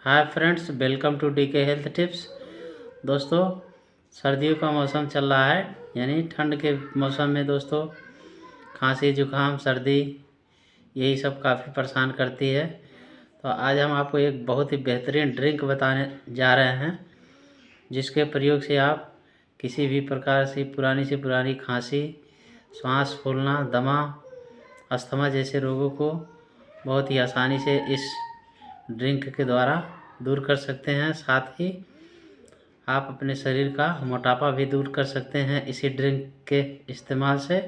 Hi friends, welcome to D K health tips. दोस्तों, सर्दियों का मौसम चल रहा है, यानी ठंड के मौसम में दोस्तों खांसी जुकाम सर्दी यही सब काफ़ी परेशान करती है। तो आज हम आपको एक बहुत ही बेहतरीन ड्रिंक बताने जा रहे हैं, जिसके प्रयोग से आप किसी भी प्रकार से पुरानी खांसी, सांस फूलना, दमा, अस्थमा जैसे रोगों को बहुत ही आसानी से इस ड्रिंक के द्वारा दूर कर सकते हैं। साथ ही आप अपने शरीर का मोटापा भी दूर कर सकते हैं इसी ड्रिंक के इस्तेमाल से।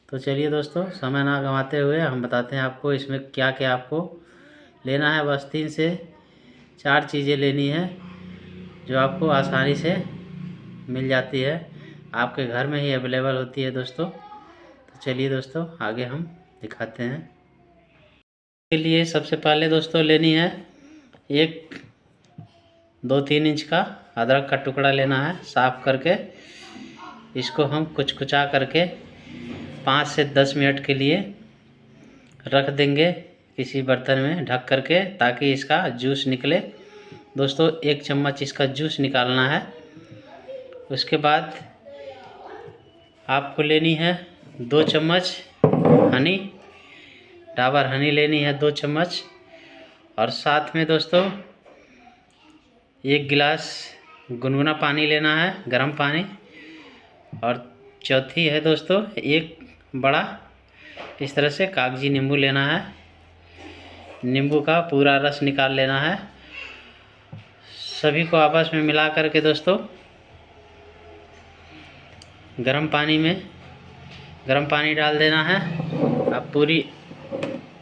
तो चलिए दोस्तों, समय ना गंवाते हुए हम बताते हैं आपको इसमें क्या क्या आपको लेना है। बस 3 से 4 चीज़ें लेनी है जो आपको आसानी से मिल जाती है, आपके घर में ही अवेलेबल होती है दोस्तों। तो चलिए दोस्तों, आगे हम दिखाते हैं। के लिए सबसे पहले दोस्तों लेनी है एक 2-3 इंच का अदरक का टुकड़ा लेना है। साफ़ करके इसको हम कुचकुचा करके 5 से 10 मिनट के लिए रख देंगे किसी बर्तन में ढक करके, ताकि इसका जूस निकले। दोस्तों 1 चम्मच इसका जूस निकालना है। उसके बाद आपको लेनी है 2 चम्मच हनी, डाबर हनी लेनी है 2 चम्मच। और साथ में दोस्तों 1 गिलास गुनगुना पानी लेना है, गर्म पानी। और चौथी है दोस्तों, एक बड़ा इस तरह से कागजी नींबू लेना है। नींबू का पूरा रस निकाल लेना है। सभी को आपस में मिला करके दोस्तों गर्म पानी डाल देना है। अब पूरी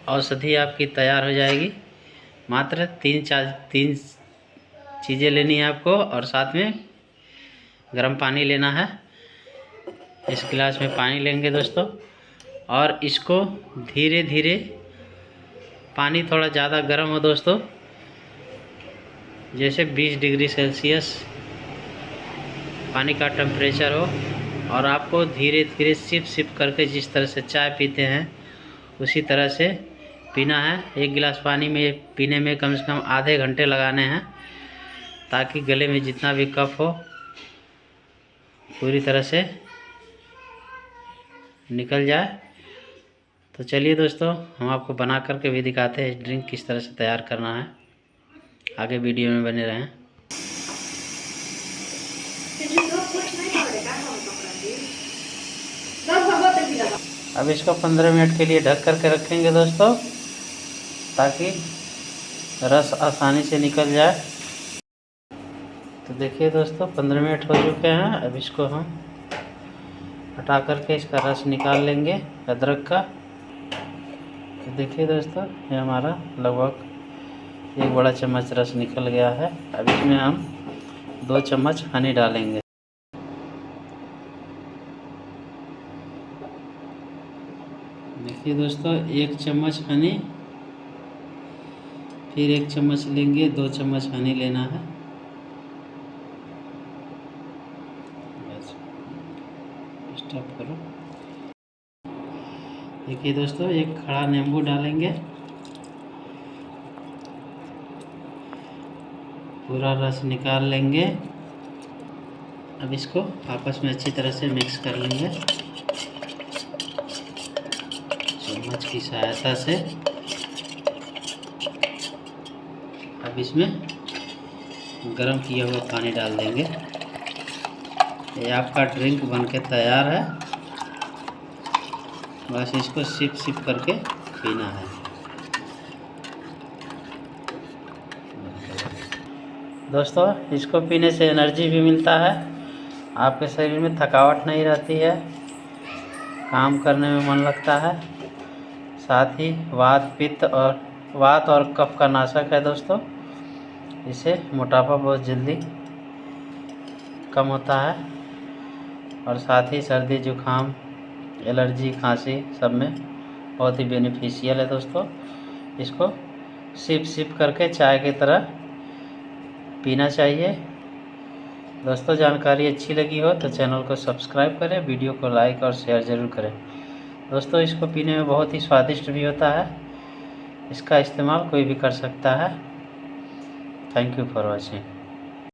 औषधि आपकी तैयार हो जाएगी। मात्र 3 चीज़ें लेनी है आपको, और साथ में गर्म पानी लेना है। इस गिलास में पानी लेंगे दोस्तों, और इसको धीरे धीरे, पानी थोड़ा ज़्यादा गर्म हो दोस्तों, जैसे 20 डिग्री सेल्सियस पानी का टेम्परेचर हो। और आपको धीरे धीरे सिप करके, जिस तरह से चाय पीते हैं उसी तरह से पीना है। 1 गिलास पानी में पीने में कम से कम आधे घंटे लगाने हैं, ताकि गले में जितना भी कफ हो पूरी तरह से निकल जाए। तो चलिए दोस्तों, हम आपको बना करके भी दिखाते हैं इस ड्रिंक किस तरह से तैयार करना है। आगे वीडियो में बने रहें। अब इसको 15 मिनट के लिए ढक करके रखेंगे दोस्तों, ताकि रस आसानी से निकल जाए। तो देखिए दोस्तों, 15 मिनट हो चुके हैं। अब इसको हम हटा करके इसका रस निकाल लेंगे अदरक का। तो देखिए दोस्तों, ये हमारा लगभग 1 बड़ा चम्मच रस निकल गया है। अब इसमें हम 2 चम्मच हनी डालेंगे। देखिए दोस्तों, 1 चम्मच हनी, फिर 1 चम्मच लेंगे, 2 चम्मच हनी लेना है। बस स्टॉप करो। देखिए दोस्तों, 1 खड़ा नींबू डालेंगे, पूरा रस निकाल लेंगे। अब इसको आपस में अच्छी तरह से मिक्स कर लेंगे चम्मच की सहायता से। अब इसमें गर्म किया हुआ पानी डाल देंगे। ये आपका ड्रिंक बनके तैयार है। बस इसको सिप करके पीना है। दोस्तों, इसको पीने से एनर्जी भी मिलता है, आपके शरीर में थकावट नहीं रहती है, काम करने में मन लगता है। साथ ही वात और कफ का नाशक है दोस्तों। इससे मोटापा बहुत जल्दी कम होता है, और साथ ही सर्दी जुकाम, एलर्जी, खांसी सब में बहुत ही बेनिफिशियल है दोस्तों। इसको सिप करके चाय की तरह पीना चाहिए। दोस्तों, जानकारी अच्छी लगी हो तो चैनल को सब्सक्राइब करें, वीडियो को लाइक और शेयर ज़रूर करें। दोस्तों, इसको पीने में बहुत ही स्वादिष्ट भी होता है। इसका इस्तेमाल कोई भी कर सकता है। Thank you for watching.